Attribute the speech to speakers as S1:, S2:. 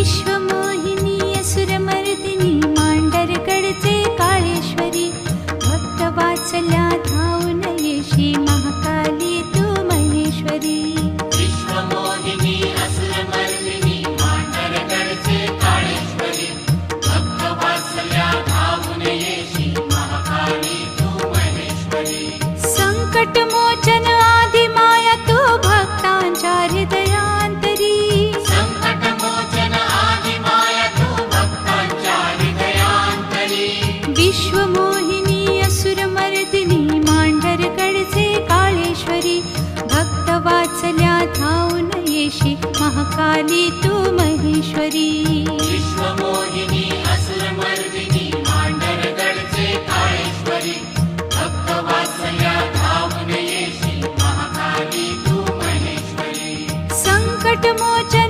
S1: विश्वमोहिनी असुरमर्दिनी मांडरगडचे काळेश्वरी भक्तवात्सल्या धावून येशी महाकाली तू महेश्वरी
S2: विश्वमोहिनी असुरमर्दिनी मांडरगडचे काळेश्वरी भक्तवात्सल्या धावून येशी महाकाली तू महेश्वरी
S1: संकटमोचन आदिमाया तू भक्तांच्या हृदयांतरी
S2: संकटमोचन आदिमाया तू भक्तांच्या हृदयांतरी
S1: विश्वमोहिनी असुरमर्दिनी मांडरगडचे काळेश्वरी भक्तवात्सल्या धावून येशी महाकाली तू महेश्वरी
S2: विश्वमोहिनी असुरमर्दिनी मांडरगडचे काळेश्वरी भक्तवात्सल्या धावून येशी महाकाली तू महेश्वरी
S1: संकटमोचन